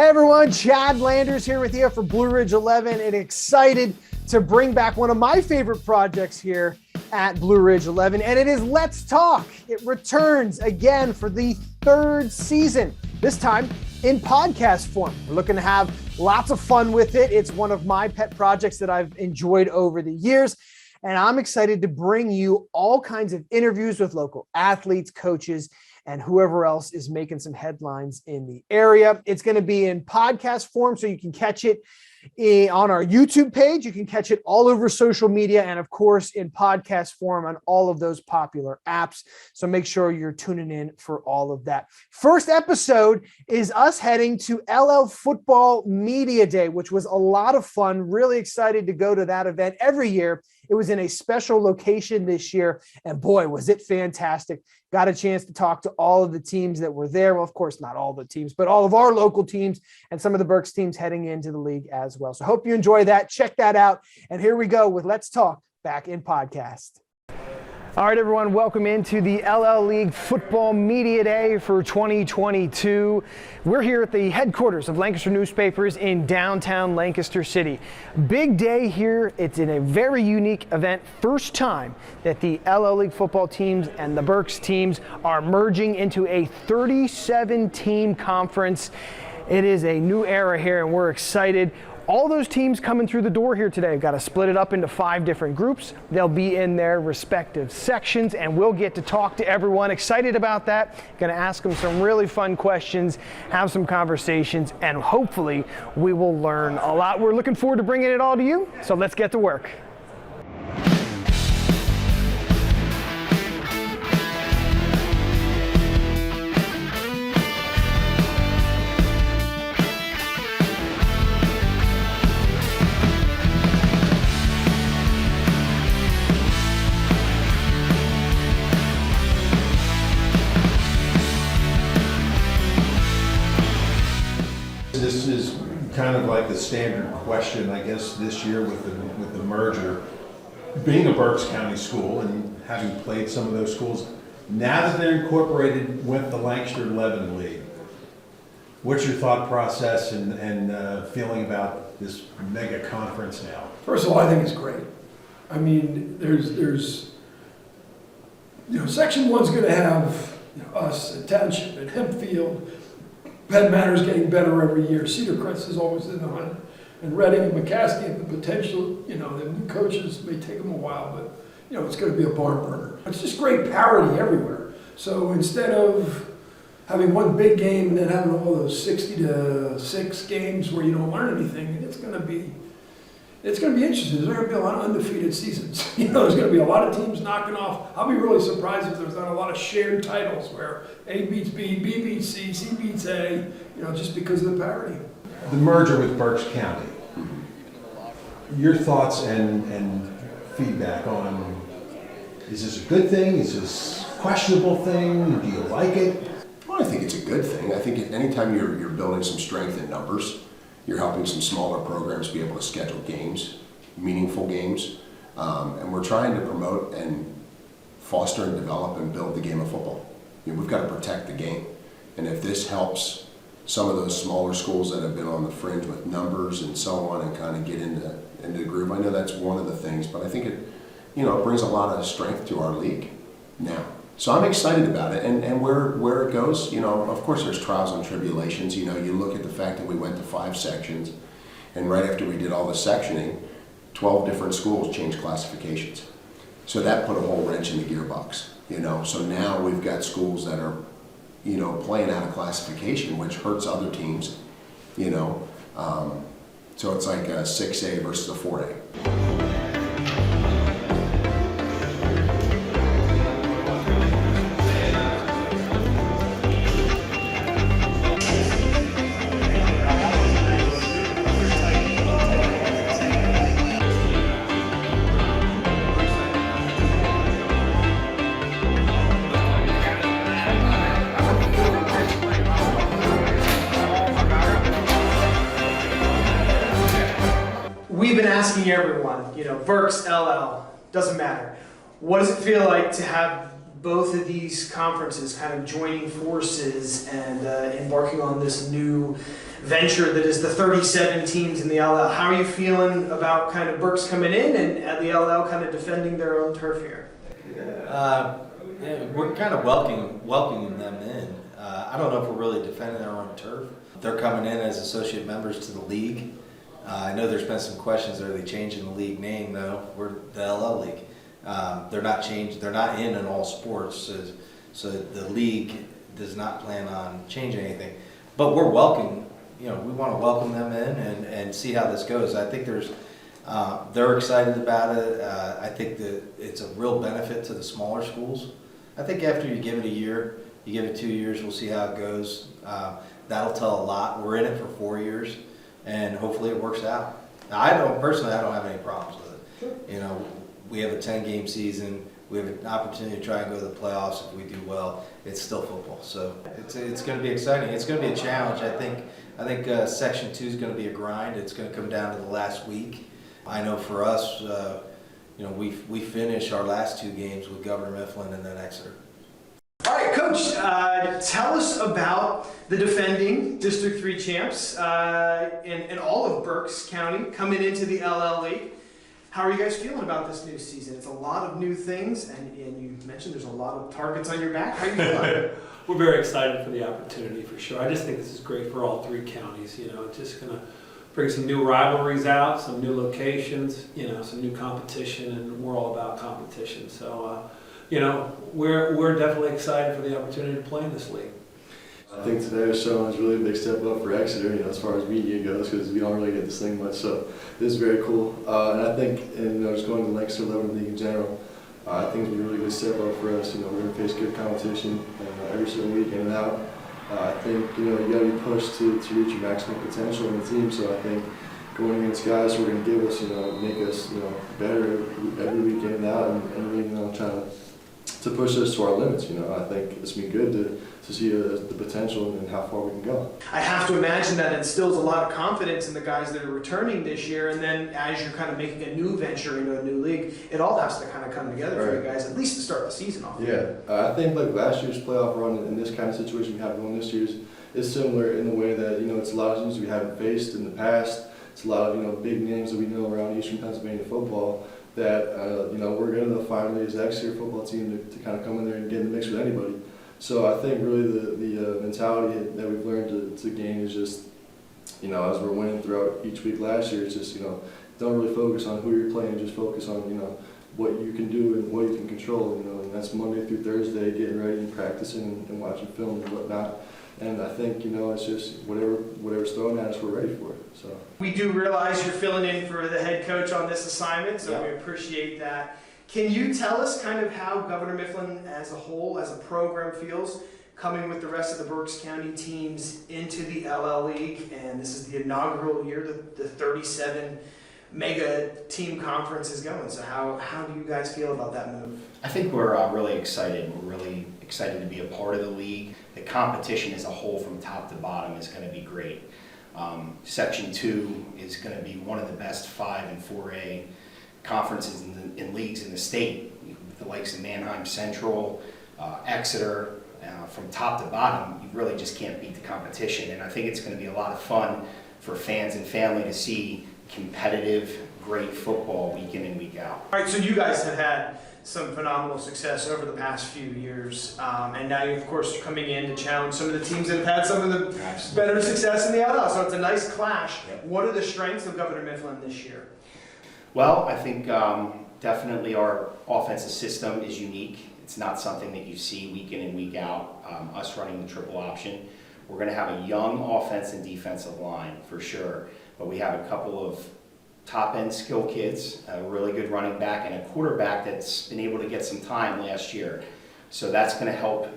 Hey everyone, Chad Landers here with you for Blue Ridge 11 and excited to bring back one of my favorite projects here at Blue Ridge 11, and it is Let's Talk. It returns again for the third season, this time in podcast form. We're looking to have lots of fun with it. It's one of my pet projects that I've enjoyed over the years, and I'm excited to bring you all kinds of interviews with local athletes, coaches, and whoever else is making some headlines in the area. It's going to be in podcast form, so you can catch it on our YouTube page. You can catch it all over social media, and of course in podcast form on all of those popular apps. So make sure you're tuning in for all of that. First episode is us heading to LL Football Media Day, which was a lot of fun. Really excited to go to that event every year. It was in a special location this year, and boy, was it fantastic. Got a chance to talk to all of the teams that were there. Well, of course, not all the teams, but all of our local teams and some of the Berks teams heading into the league as well. So hope you enjoy that. Check that out. And here we go with Let's Talk back in podcast. All right, everyone, welcome into the LL League Football Media Day for 2022. We're here at the headquarters of Lancaster Newspapers in downtown Lancaster City. Big day here. It's in a very unique event. First time that the LL League football teams and the Berks teams are merging into a 37-team conference. It is a new era here, and we're excited. All those teams coming through the door here today. We've got to split it up into 5 different groups. They'll be in their respective sections, and we'll get to talk to everyone. Excited about that. Going to ask them some really fun questions, have some conversations, and hopefully we will learn a lot. We're looking forward to bringing it all to you, so let's get to work. This is kind of like the standard question, I guess, this year with the merger. Being a Berks County school and having played some of those schools, now that they're incorporated with the Lancaster-Lebanon League, what's your thought process and feeling about this mega conference now? First of all, I think it's great. I mean, there's Section 1's going to have us at Township and Hempfield. Penn Manor's getting better every year. Cedar Crest is always in the hunt. And Reading and McCaskey have the potential, the new coaches may take them a while, but, it's going to be a barn burner. It's just great parity everywhere. So instead of having one big game and then having all those 60-6 games where you don't learn anything, it's going to be interesting. There's going to be a lot of undefeated seasons. There's going to be a lot of teams knocking off. I'll be really surprised if there's not a lot of shared titles where A beats B, B beats C, C beats A, just because of the parity. The merger with Berks County. Your thoughts and feedback on, is this a good thing? Is this a questionable thing? Do you like it? Well, I think it's a good thing. I think anytime you're building some strength in numbers, you're helping some smaller programs be able to schedule games, meaningful games, and we're trying to promote and foster and develop and build the game of football. We've got to protect the game, and if this helps some of those smaller schools that have been on the fringe with numbers and so on and kind of get into the groove, I know that's one of the things, but I think it brings a lot of strength to our league now. So I'm excited about it, and where it goes, of course there's trials and tribulations. You look at the fact that we went to 5 sections, and right after we did all the sectioning, 12 different schools changed classifications. So that put a whole wrench in the gearbox, So now we've got schools that are, playing out of classification, which hurts other teams, So it's like a 6A versus a 4A. We've been asking everyone, Berks, LL, doesn't matter. What does it feel like to have both of these conferences kind of joining forces and embarking on this new venture that is the 37 teams in the LL. How are you feeling about kind of Berks coming in and the LL kind of defending their own turf here? Yeah, we're kind of welcoming them in. I don't know if we're really defending our own turf. They're coming in as associate members to the league. I know there's been some questions. Are they changing the league name? No, we're the LL League. They're not changed. They're not in all sports, so the league does not plan on changing anything. But we're welcome. We want to welcome them in and see how this goes. I think they're excited about it. I think that it's a real benefit to the smaller schools. I think after you give it a year, you give it 2 years, we'll see how it goes. That'll tell a lot. We're in it for 4 years, and hopefully it works out. Now, I don't have any problems with it. Sure. We have a 10-game season. We have an opportunity to try and go to the playoffs if we do well. It's still football, so it's going to be exciting. It's going to be a challenge. I think Section 2 is going to be a grind. It's going to come down to the last week. I know for us, we finish our last 2 games with Governor Mifflin and then Exeter. All right, Coach, tell us about the defending District 3 champs and all of Berks County coming into the LL League. How are you guys feeling about this new season? It's a lot of new things, and you mentioned there's a lot of targets on your back. How are you feeling? We're very excited for the opportunity, for sure. I just think this is great for all 3 counties. It's just going to bring some new rivalries out, some new locations, some new competition, and we're all about competition. So, we're definitely excited for the opportunity to play in this league. I think today was showing us really a big step up for Exeter, as far as media goes, because we don't really get this thing much. So this is very cool. And I think, just going to the Lancaster-Lebanon League in general, I think it's been a really good step up for us. We're going to face good competition every single week in and out. I think, you got to be pushed to reach your maximum potential in the team. So I think going against guys who are going to give us, make us, better every week in and out, and really, try to push us to our limits. I think it's been good to see the potential and how far we can go. I have to imagine that instills a lot of confidence in the guys that are returning this year, and then as you're kind of making a new venture into a new league, it all has to kind of come together for you guys, at least to start the season off. Yeah, I think like last year's playoff run in this kind of situation we have going this year's is similar in the way that, it's a lot of teams we haven't faced in the past. It's a lot of, big names that we know around Eastern Pennsylvania football that, we're going to finally, as the Exeter football team, to kind of come in there and get in the mix with anybody. So I think really the mentality that we've learned to gain is just, as we're winning throughout each week last year, it's just, don't really focus on who you're playing, just focus on, what you can do and what you can control, and that's Monday through Thursday, getting ready and practicing and watching film and whatnot. And I think, it's just whatever's thrown at us, we're ready for it. So We do realize you're filling in for the head coach on this assignment, so Yeah. we appreciate that. Can you tell us kind of how Governor Mifflin as a whole, as a program, feels coming with the rest of the Berks County teams into the LL League? And this is the inaugural year that the 37 mega team conference is going. So how do you guys feel about that move? I think we're really excited. We're really excited to be a part of the league. The competition as a whole from top to bottom is going to be great. Section 2 is going to be one of the best 5 and 4A conferences in leagues in the state, with the likes of Manheim Central, Exeter. From top to bottom, you really just can't beat the competition. And I think it's going to be a lot of fun for fans and family to see competitive, great football week in and week out. All right, so you guys have had some phenomenal success over the past few years, and now you're of course coming in to challenge some of the teams that have had some of the better success in the LL. So it's a nice clash. Yep. What are the strengths of Governor Mifflin this year? Well, I think definitely our offensive system is unique. It's not something that you see week in and week out, us running the triple option. We're going to have a young offense and defensive line for sure, but we have a couple of top-end skill kids, a really good running back, and a quarterback that's been able to get some time last year. So that's going to help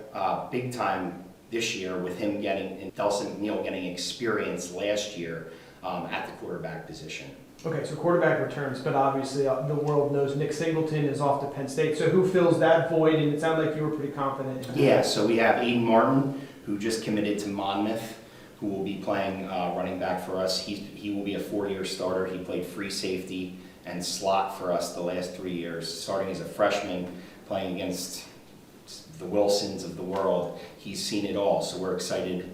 big time this year with him and Delson McNeil getting experience last year at the quarterback position. Okay, so quarterback returns, but obviously the world knows Nick Singleton is off to Penn State. So who fills that void? And it sounded like you were pretty confident in that. Yeah, so we have Aiden Martin, who just committed to Monmouth, who will be playing running back for us. He will be a 4-year starter. He played free safety and slot for us the last 3 years, starting as a freshman, playing against the Wilsons of the world. He's seen it all, so we're excited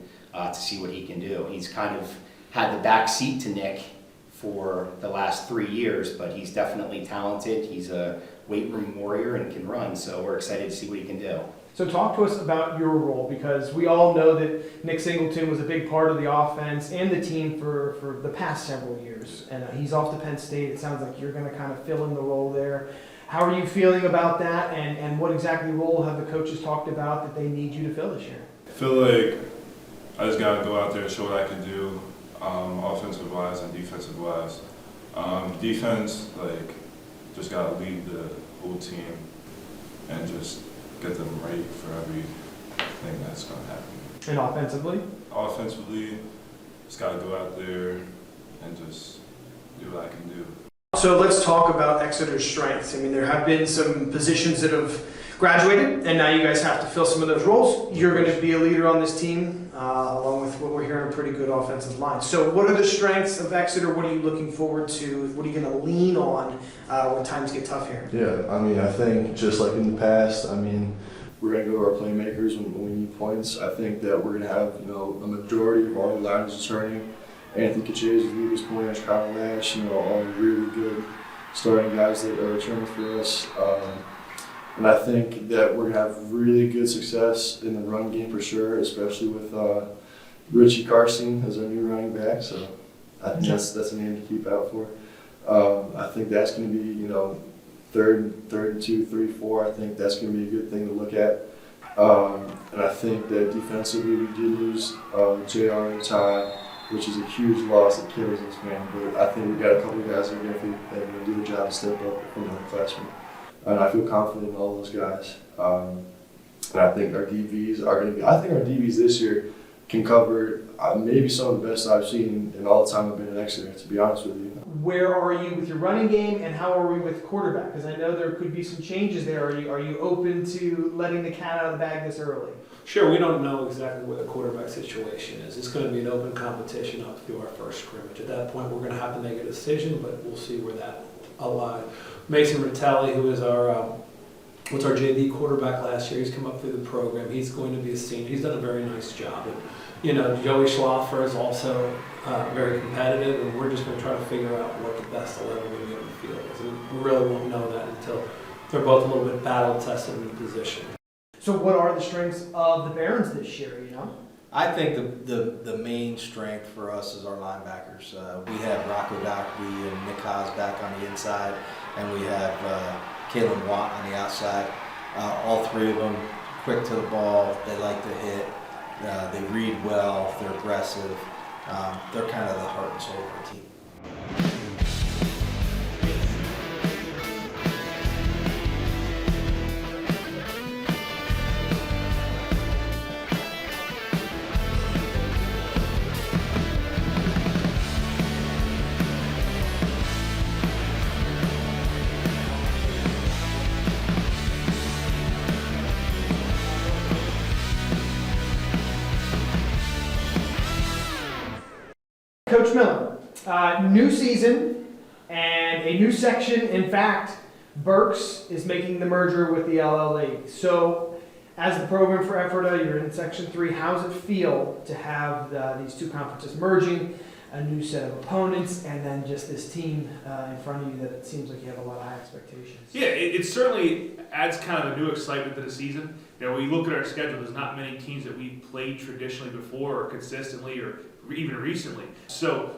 to see what he can do. He's kind of had the back seat to Nick for the last 3 years, but he's definitely talented. He's a weight room warrior and can run, so we're excited to see what he can do. So talk to us about your role, because we all know that Nick Singleton was a big part of the offense and the team for the past several years. And he's off to Penn State. It sounds like you're going to kind of fill in the role there. How are you feeling about that, and what exactly role have the coaches talked about that they need you to fill this year? I feel like I just got to go out there and show what I can do, offensive-wise and defensive-wise. Defense, like, just got to lead the whole team and just get them ready for everything that's going to happen. And offensively? Offensively, just got to go out there and just do what I can do. So let's talk about Exeter's strengths. I mean, there have been some positions that have graduated, and now you guys have to fill some of those roles. You're going to be a leader on this team, along with what we're hearing, a pretty good offensive line. So what are the strengths of Exeter? What are you looking forward to? What are you going to lean on when times get tough here? Yeah, I mean, I think just like in the past, I mean, we're going to go to our playmakers when we need points. I think that we're going to have, you know, a majority of our liners returning. Anthony Kaches, Lucas Poyash, Kyle Lash, you know, all really good starting guys that are returning for us. And I think that we're going to have really good success in the run game for sure, especially with Richie Carson as our new running back. So I think that's a name to keep out for. I think that's going to be, you know, third and 2, 3, 4. I think that's going to be a good thing to look at. And I think that defensively we did lose JR and Ty, which is a huge loss that kills us, man. But I think we got a couple of guys that are going to do the job and step up from the classroom. And I feel confident in all those guys. And I think our DBs are going to be, I think our DBs this year can cover maybe some of the best I've seen in all the time I've been in Exeter, to be honest with you. Where are you with your running game, and how are we with quarterback? Because I know there could be some changes there. Are you open to letting the cat out of the bag this early? Sure, we don't know exactly where the quarterback situation is. It's going to be an open competition up through our first scrimmage. At that point, we're going to have to make a decision, but we'll see where that lies. Mason Ritelli, who is our JV quarterback last year, he's come up through the program. He's going to be a senior. He's done a very nice job. And, you know, Joey Schlaffer is also very competitive, and we're just going to try to figure out what the best 11 we're going to the field is. And we really won't know that until they're both a little bit battle tested in the position. So what are the strengths of the Barons this year, you know? I think the main strength for us is our linebackers. We have Rocco Dockery and Nick Haas back on the inside, and we have Kalen Watt on the outside. All three of them quick to the ball. They like to hit. They read well. They're aggressive. They're kind of the heart and soul of our team. Coach Miller, new season and a new section. In fact, Berks is making the merger with the LL League. So, as the program for Ephrata, you're in Section 3. How does it feel to have these two conferences merging, a new set of opponents, and then just this team in front of you that it seems like you have a lot of high expectations? Yeah, it certainly adds kind of a new excitement to the season. You know, when you look at our schedule, there's not many teams that we've played traditionally before or consistently or even recently. So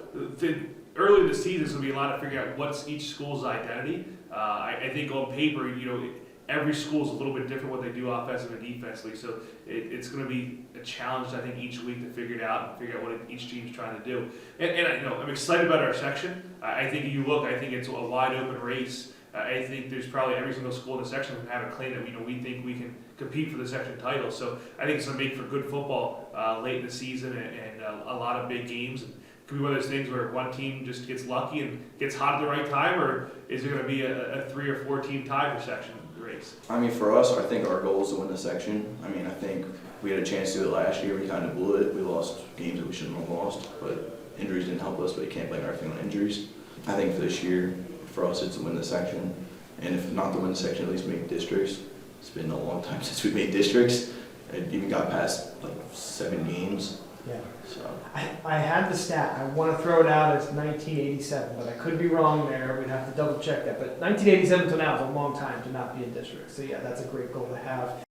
early this season is going to be a lot of figuring out what's each school's identity. I think on paper, you know, every school is a little bit different what they do offensively and defensively. So it's going to be a challenge, I think, each week to figure it out and figure out what each team's trying to do. And you know, I'm excited about our section. I think if you look, I think it's a wide open race. I think there's probably every single school in the section can have a claim that we think we can compete for the section title. So I think it's going to make for good football late in the season and a lot of big games. It could be one of those things where one team just gets lucky and gets hot at the right time, or is it going to be a 3 or 4 team tie for section race? I mean, for us, I think our goal is to win the section. I mean, I think we had a chance to do it last year. We kind of blew it. We lost games that we shouldn't have lost, but injuries didn't help us, but you can't blame everything on injuries. I think for this year, for us, it's to win the section. And if not to win the section, at least make districts. It's been a long time since we made districts. It even got past like 7 games. Yeah. So I had the stat. I want to throw it out as 1987, but I could be wrong there. We'd have to double check that. But 1987 to now is a long time to not be in district. So yeah, that's a great goal to have.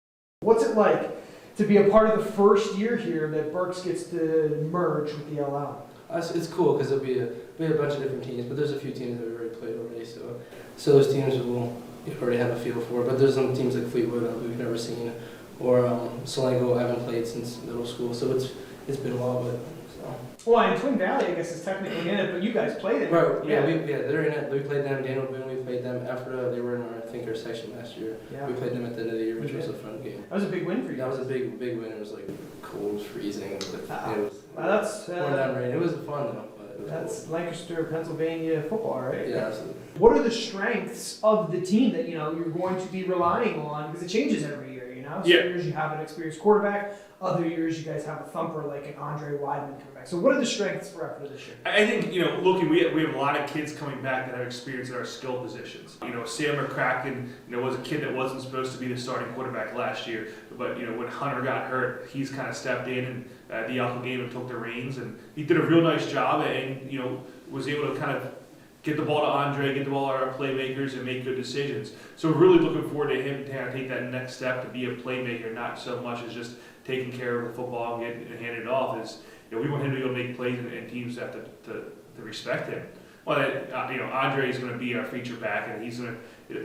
What's it like to be a part of the first year here that Berks gets to merge with the LL? It's cool because there'll be a bunch of different teams, but there's a few teams that we've already played already. So those teams will already have a feel for. But there's some teams like Fleetwood that we've never seen, or Selengo I haven't played since middle school. So it's been a while, but so. Well, and Twin Valley, I guess, is technically in it, but you guys played it. Right, yeah, they're in it. We played them. Daniel Boone, we played them after they were in our section last year. Yeah. We played them at the end of the year, which was a fun game. That was a big win for you. That was a big win. It was like cold, freezing. It was That's pouring down rain. It was fun though. But it was that's cool. Lancaster, Pennsylvania football, right? Yeah, absolutely. What are the strengths of the team that you're going to be relying on? Because it changes every year, Some years you have an experienced quarterback, other years you guys have a thumper like an Andre Weidman coming back. So what are the strengths for after this year? I think, looking, we have a lot of kids coming back that have experience at our skill positions. Sam McCracken, was a kid that wasn't supposed to be the starting quarterback last year, but, when Hunter got hurt, he's kind of stepped in and the Alpha game and took the reins, and he did a real nice job and, was able to kind of get the ball to Andre, get the ball to our playmakers, and make good decisions. So we're really looking forward to him to kind of take that next step to be a playmaker, not so much as just taking care of the football and handing it off. We want him to be able to make plays, and teams have to respect him. Well, Andre is going to be our feature back, and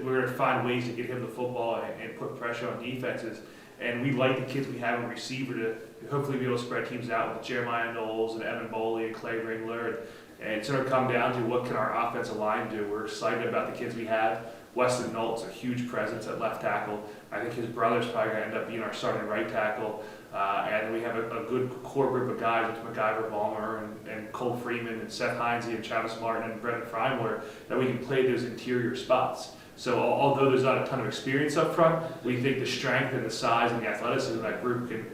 we're going to find ways to get him the football and put pressure on defenses. And we like the kids we have in receiver to hopefully be able to spread teams out with Jeremiah Knowles and Evan Boley and Clay Ringler. And it's going to come down to what can our offensive line do. We're excited about the kids we have. Weston Knowles, a huge presence at left tackle. I think his brother's probably going to end up being our starting right tackle. And we have a good core group of guys with MacGyver Balmer and Cole Freeman and Seth Heinze and Travis Martin and Brendan Freimler that we can play those interior spots. So although there's not a ton of experience up front, we think the strength and the size and the athleticism of that group can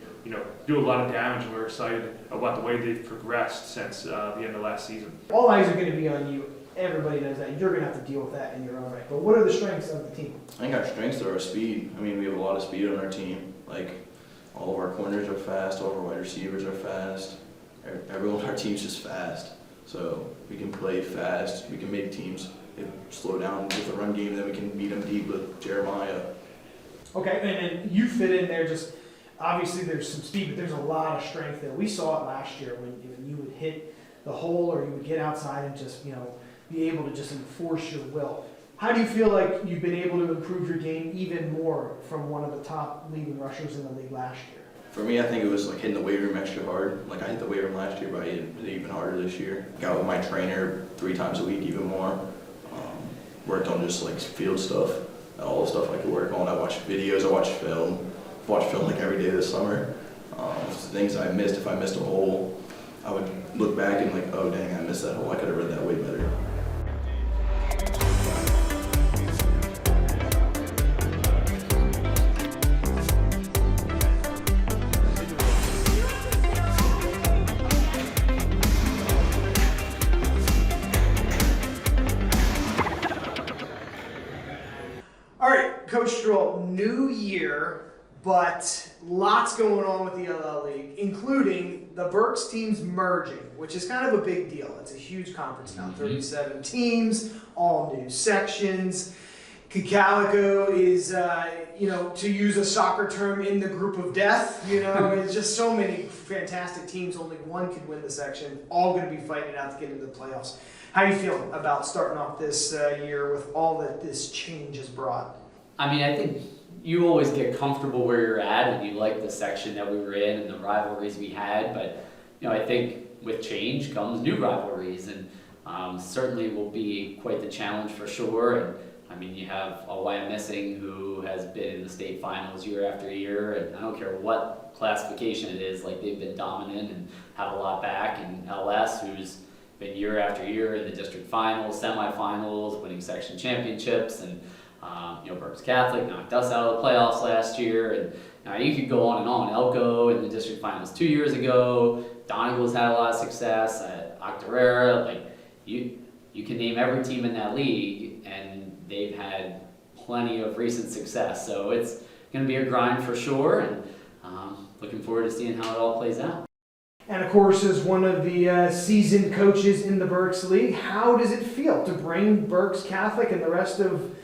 do a lot of damage, and we're excited about the way they've progressed since the end of last season. All eyes are going to be on you. Everybody knows that. You're going to have to deal with that in your own right. But what are the strengths of the team? I think our strengths are our speed. We have a lot of speed on our team. All of our corners are fast, all of our wide receivers are fast. Everyone on our team's just fast. So we can play fast. We can make teams slow down with the run game, then we can beat them deep with Jeremiah. Okay, and you fit in there just, obviously there's some speed, but there's a lot of strength there. We saw it last year when you would hit the hole or you would get outside and just, be able to just enforce your will. How do you feel like you've been able to improve your game even more from one of the top leading rushers in the league last year? For me, I think it was hitting the weight room extra hard. I hit the weight room last year, but I hit it even harder this year. Got with my trainer 3 times a week, even more. Worked on just field stuff, all the stuff I could work on. I watched videos, I watched film. I've watched film every day this summer. Things I missed, if I missed a hole, I would look back and oh dang, I missed that hole. I could have read that way better. All right, Coach Stroll, new year, but lots going on with the LL League, including the Berks teams merging, which is kind of a big deal. It's a huge conference now, 37 teams, all new sections. Cacalico is, to use a soccer term, in the group of death. It's just so many fantastic teams. Only one could win the section. All going to be fighting it out to get into the playoffs. How are you feeling about starting off this year with all that this change has brought? I think you always get comfortable where you're at, and you like the section that we were in and the rivalries we had. But I think with change comes new rivalries, and certainly will be quite the challenge for sure. And you have Wyomissing, who has been in the state finals year after year, and I don't care what classification it is, they've been dominant and have a lot back. And LS, who's been year after year in the district finals, semifinals, winning section championships, and Berks Catholic knocked us out of the playoffs last year, and you could go on and on. Elko in the district finals 2 years ago. Donegal's had a lot of success at Octorara. You can name every team in that league, and they've had plenty of recent success. So it's going to be a grind for sure, and looking forward to seeing how it all plays out. And of course, as one of the seasoned coaches in the Berks League, how does it feel to bring Berks Catholic and the rest of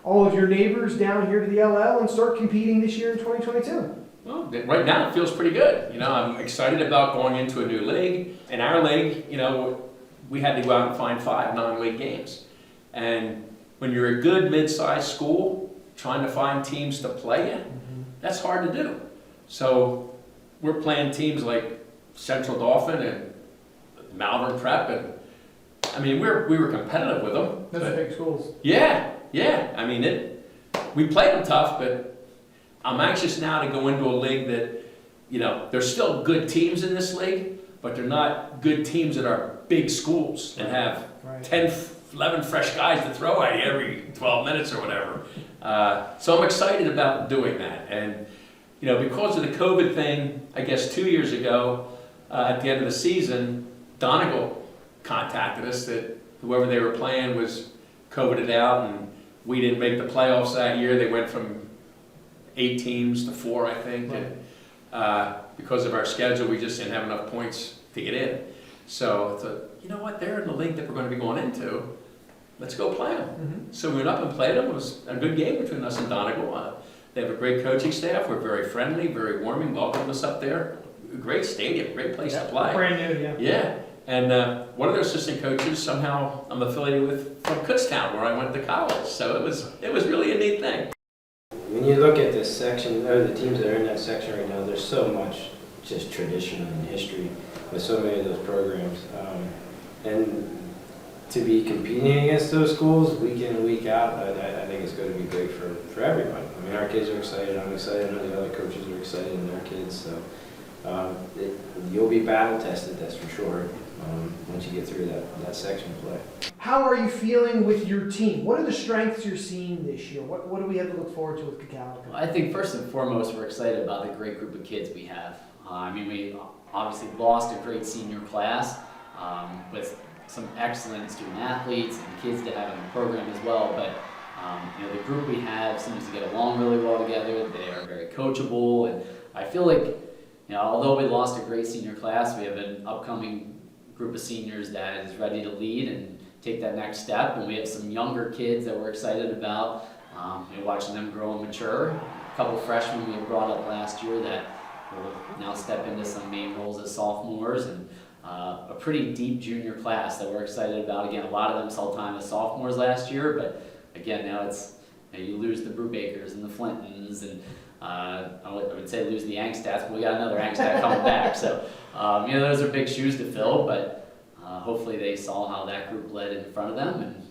all of your neighbors down here to the LL and start competing this year in 2022? Well, right now it feels pretty good. You know, I'm excited about going into a new league. In our league, you know, we had to go out and find 5 non-league games. And when you're a good mid-sized school, trying to find teams to play in, that's hard to do. So we're playing teams like Central Dauphin and Malvern Prep, and I mean we were competitive with them. Those are big schools. Yeah. I mean we played them tough, but I'm anxious now to go into a league that, you know, there's still good teams in this league, but they're not good teams that are big schools and have 10, 11 fresh guys to throw at you every 12 minutes or whatever. So I'm excited about doing that. And, you know, because of the COVID thing, I guess 2 years ago, at the end of the season, Donegal contacted us that whoever they were playing was COVIDed out, and we didn't make the playoffs that year. They went from 8 teams to 4, I think. Right. And because of our schedule, we just didn't have enough points to get in. So I thought, you know what, they're in the league that we're going to be going into. Let's go play them. So we went up and played them. It was a good game between us and Donegal. They have a great coaching staff. We're very friendly, very warming, welcomed us up there. Great stadium, great place to play. Brand new, yeah. Yeah. And one of their assistant coaches, somehow I'm affiliated with from Kutztown, where I went to college. So it was really a neat thing. When you look at this section, or the teams that are in that section right now, there's so much just tradition and history with so many of those programs. And to be competing against those schools week in and week out, I think it's going to be great for everybody. I mean, our kids are excited, I'm excited, I know the other coaches are excited and their kids. So you'll be battle tested, that's for sure, once you get through that section of play. How are you feeling with your team? What are the strengths you're seeing this year? What do we have to look forward to with Cacalica? Well, I think first and foremost, we're excited about the great group of kids we have. I mean, we obviously lost a great senior class with some excellent student athletes and kids that have in the program as well. But you know, the group we have seems to get along really well together. They are very coachable, and I feel like, you know, although we lost a great senior class, we have an upcoming group of seniors that is ready to lead and take that next step. And we have some younger kids that we're excited about, you know, watching them grow and mature. A couple freshmen we brought up last year that will now step into some main roles as sophomores, and a pretty deep junior class that we're excited about. Again, a lot of them saw time as sophomores last year, but again, now it's, you know, you lose the Brubakers and the Flintons, and I would say lose the Angstats, but we got another Angstat coming back. So, you know, those are big shoes to fill, but hopefully they saw how that group led in front of them and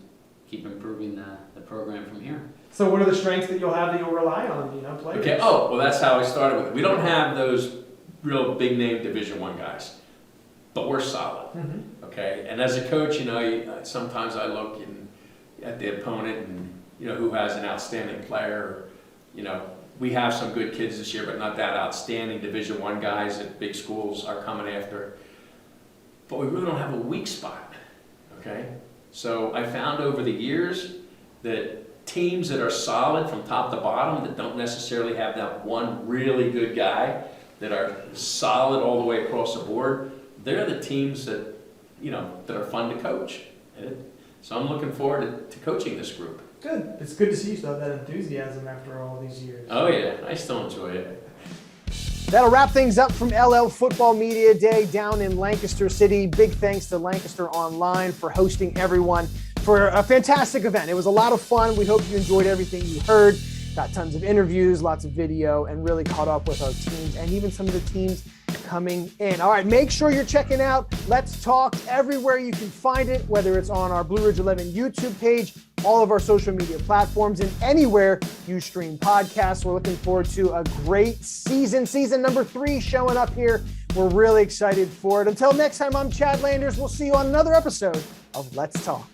keep improving the program from here. So what are the strengths that you'll have that you'll rely on, you know, players? Okay, well, that's how I started with it. We don't have those real big name Division I guys, but we're solid, okay? And as a coach, you know, sometimes I look at the opponent and, you know, who has an outstanding player. You know, we have some good kids this year, but not that outstanding Division I guys that big schools are coming after. But we really don't have a weak spot, okay? So I found over the years that teams that are solid from top to bottom, that don't necessarily have that one really good guy, that are solid all the way across the board, they're the teams that, you know, that are fun to coach. So I'm looking forward to coaching this group. Good. It's good to see you still have that enthusiasm after all these years. Oh yeah, I still enjoy it. That'll wrap things up from LL Football Media Day down in Lancaster City. Big thanks to Lancaster Online for hosting everyone for a fantastic event. It was a lot of fun. We hope you enjoyed everything you heard. Got tons of interviews, lots of video, and really caught up with our teams and even some of the teams coming in. All right, make sure you're checking out Let's Talk everywhere you can find it, whether it's on our Blue Ridge 11 YouTube page, all of our social media platforms, and anywhere you stream podcasts. We're looking forward to a great season number 3 showing up here. We're really excited for it. Until next time, I'm Chad Landers. We'll see you on another episode of Let's Talk.